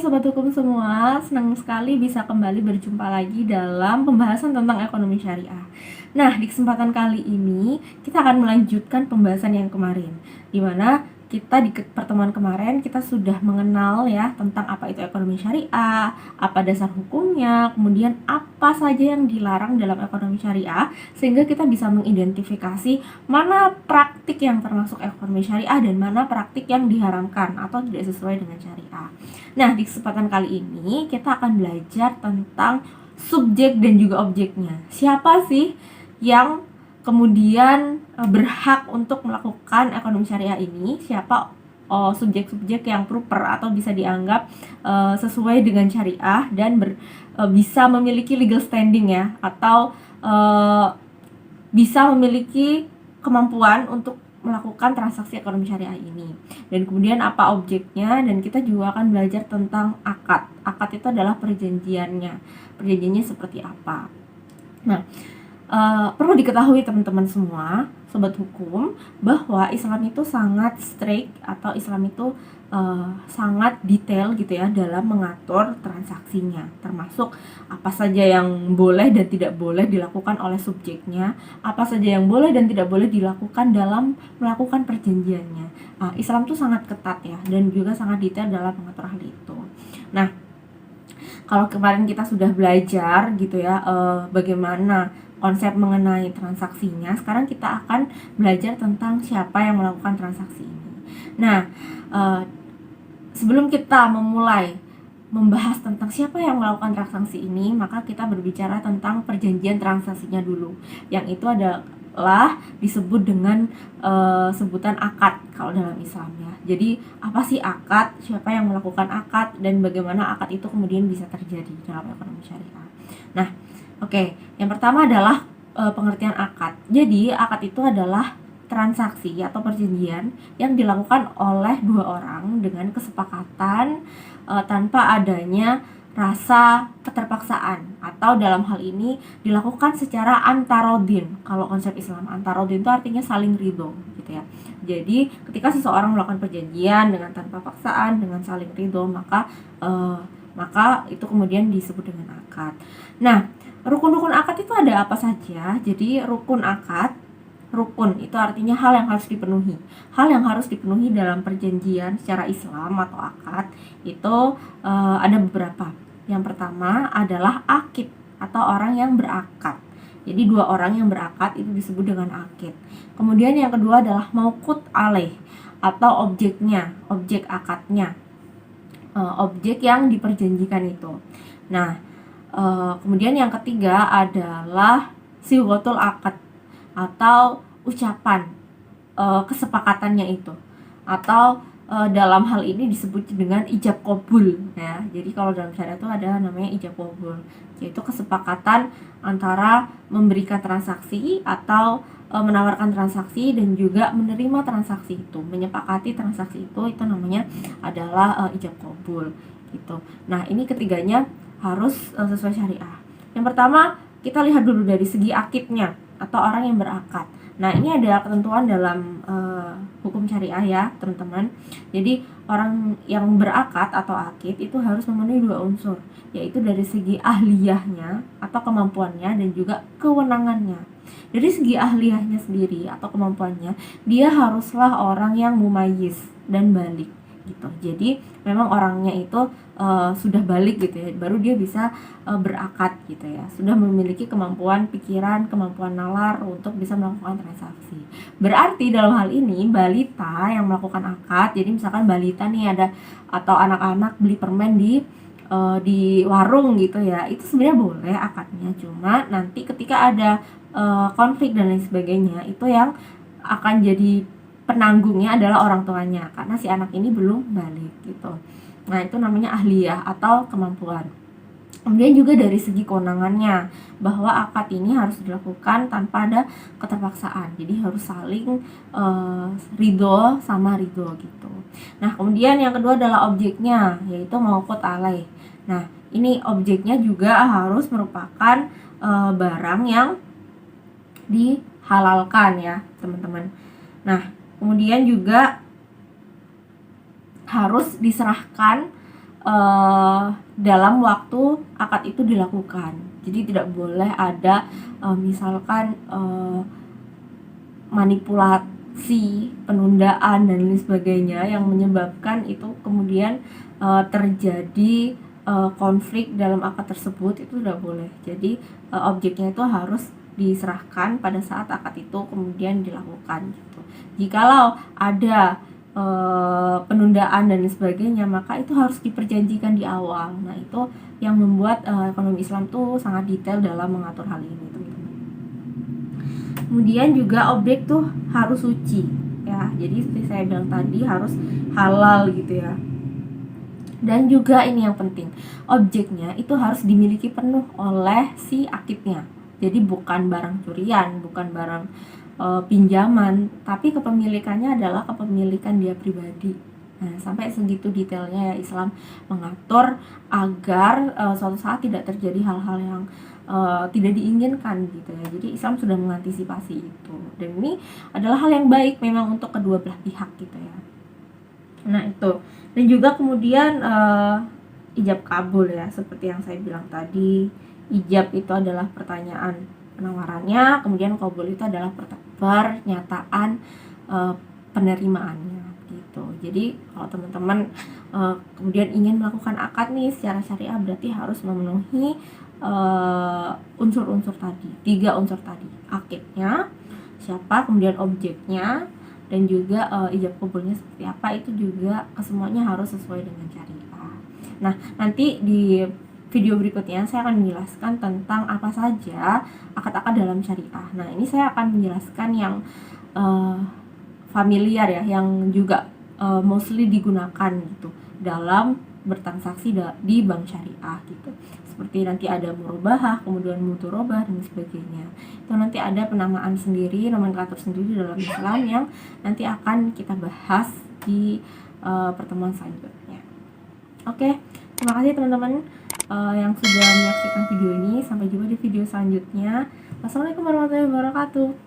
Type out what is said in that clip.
Sobat Hukum semua, senang sekali bisa kembali berjumpa lagi dalam pembahasan tentang ekonomi syariah. Nah, di kesempatan kali ini kita akan melanjutkan pembahasan yang kemarin, di mana kita di pertemuan kemarin kita sudah mengenal ya tentang apa itu ekonomi syariah, apa dasar hukumnya, kemudian apa saja yang dilarang dalam ekonomi syariah, sehingga kita bisa mengidentifikasi mana praktik yang termasuk ekonomi syariah dan mana praktik yang diharamkan atau tidak sesuai dengan syariah. Nah, di kesempatan kali ini kita akan belajar tentang subjek dan juga objeknya. Siapa sih yang kemudian berhak untuk melakukan ekonomi syariah ini? Siapa subjek-subjek yang proper atau bisa dianggap sesuai dengan syariah dan bisa memiliki legal standing ya, atau bisa memiliki kemampuan untuk melakukan transaksi ekonomi syariah ini. Dan kemudian apa objeknya, dan kita juga akan belajar tentang akad. Akad itu adalah perjanjiannya. Perjanjiannya seperti apa. Nah, perlu diketahui teman-teman semua, sobat hukum, bahwa Islam itu sangat strict atau Islam itu sangat detail gitu ya dalam mengatur transaksinya, termasuk apa saja yang boleh dan tidak boleh dilakukan oleh subjeknya, apa saja yang boleh dan tidak boleh dilakukan dalam melakukan perjanjiannya. Islam tuh sangat ketat ya, dan juga sangat detail dalam mengatur hal itu. Nah, kalau kemarin kita sudah belajar gitu ya bagaimana konsep mengenai transaksinya, sekarang kita akan belajar tentang siapa yang melakukan transaksi ini. Nah, sebelum kita memulai membahas tentang siapa yang melakukan transaksi ini, maka kita berbicara tentang perjanjian transaksinya dulu, yang itu adalah disebut dengan sebutan akad kalau dalam Islam ya. Jadi apa sih akad, siapa yang melakukan akad, dan bagaimana akad itu kemudian bisa terjadi dalam ekonomi syariah. Nah, oke, yang pertama adalah pengertian akad. Jadi akad itu adalah transaksi atau perjanjian yang dilakukan oleh dua orang dengan kesepakatan tanpa adanya rasa keterpaksaan, atau dalam hal ini dilakukan secara antarodin. Kalau konsep Islam, antarodin itu artinya saling ridho gitu ya. Jadi ketika seseorang melakukan perjanjian dengan tanpa paksaan, dengan saling ridho, maka itu kemudian disebut dengan akad. Nah, rukun-rukun akad itu ada apa saja? Jadi rukun itu artinya hal yang harus dipenuhi. Hal yang harus dipenuhi dalam perjanjian secara Islam atau akad itu ada beberapa. Yang pertama adalah akid atau orang yang berakad. Jadi dua orang yang berakad itu disebut dengan akid. Kemudian yang kedua adalah mauqut alaih atau objeknya, objek akadnya, objek yang diperjanjikan itu. Nah, kemudian yang ketiga adalah sighatul akad atau ucapan kesepakatannya itu, atau dalam hal ini disebut dengan ijab qabul ya. Jadi kalau dalam syariat itu ada namanya ijab qabul, yaitu kesepakatan antara memberikan transaksi atau menawarkan transaksi dan juga menerima transaksi itu, menyepakati transaksi itu namanya adalah ijab qabul gitu. Nah, ini ketiganya harus sesuai syariah. Yang pertama, kita lihat dulu dari segi akidnya atau orang yang berakad. Nah, ini ada ketentuan dalam hukum syariah ya, teman-teman. Jadi, orang yang berakad atau akid itu harus memenuhi dua unsur, yaitu dari segi ahliyahnya atau kemampuannya dan juga kewenangannya. Dari segi ahliyahnya sendiri atau kemampuannya, dia haruslah orang yang mumayyiz dan balik gitu. Jadi memang orangnya itu sudah balik gitu ya, baru dia bisa berakad gitu ya, sudah memiliki kemampuan pikiran, kemampuan nalar untuk bisa melakukan transaksi. Berarti dalam hal ini balita yang melakukan akad, jadi misalkan balita nih ada, atau anak-anak beli permen di warung gitu ya, itu sebenarnya boleh akadnya, cuma nanti ketika ada konflik dan lain sebagainya, itu yang akan jadi penanggungnya adalah orang tuanya karena si anak ini belum balik gitu. Nah, itu namanya ahliyah atau kemampuan. Kemudian juga dari segi kewenangannya, bahwa akad ini harus dilakukan tanpa ada keterpaksaan. Jadi harus saling ridho sama ridho gitu. Nah, kemudian yang kedua adalah objeknya, yaitu mauqut alaih. Nah, ini objeknya juga harus merupakan barang yang dihalalkan ya, teman-teman. Nah, kemudian juga harus diserahkan dalam waktu akad itu dilakukan. Jadi tidak boleh ada misalkan manipulasi, penundaan dan lain sebagainya yang menyebabkan itu kemudian terjadi konflik dalam akad tersebut, itu tidak boleh. Jadi objeknya itu harus diserahkan pada saat akad itu kemudian dilakukan gitu. Jikalau ada penundaan dan sebagainya, maka itu harus diperjanjikan di awal. Nah, itu yang membuat ekonomi Islam tuh sangat detail dalam mengatur hal ini, teman-teman. Kemudian juga objek tuh harus suci ya. Jadi seperti saya bilang tadi, harus halal gitu ya. Dan juga ini yang penting, objeknya itu harus dimiliki penuh oleh si akidnya. Jadi bukan barang curian, bukan barang pinjaman, tapi kepemilikannya adalah kepemilikan dia pribadi. Nah, sampai segitu detailnya ya Islam mengatur agar suatu saat tidak terjadi hal-hal yang tidak diinginkan gitu ya. Jadi Islam sudah mengantisipasi itu, dan ini adalah hal yang baik memang untuk kedua belah pihak gitu ya. Nah itu, dan juga kemudian ijab kabul ya, seperti yang saya bilang tadi. Ijab itu adalah pertanyaan penawarannya, kemudian kabul itu adalah pernyataan penerimaannya gitu. Jadi kalau teman-teman kemudian ingin melakukan akad nih secara syariah, berarti harus memenuhi unsur-unsur tadi, 3 unsur tadi: akidnya, siapa, kemudian objeknya, dan juga ijab kabulnya seperti apa. Itu juga kesemuanya harus sesuai dengan syariah. Nah, nanti di video berikutnya saya akan menjelaskan tentang apa saja akad-akad dalam syariah. Nah, ini saya akan menjelaskan yang familiar ya, yang juga mostly digunakan gitu dalam bertransaksi di bank syariah gitu. Seperti nanti ada murabahah, kemudian mudharabah dan sebagainya. Itu nanti ada penamaan sendiri, nomenklatur sendiri dalam Islam yang nanti akan kita bahas di pertemuan selanjutnya. Oke, terima kasih teman-teman yang sudah menyaksikan video ini. Sampai jumpa di video selanjutnya. Wassalamualaikum warahmatullahi wabarakatuh.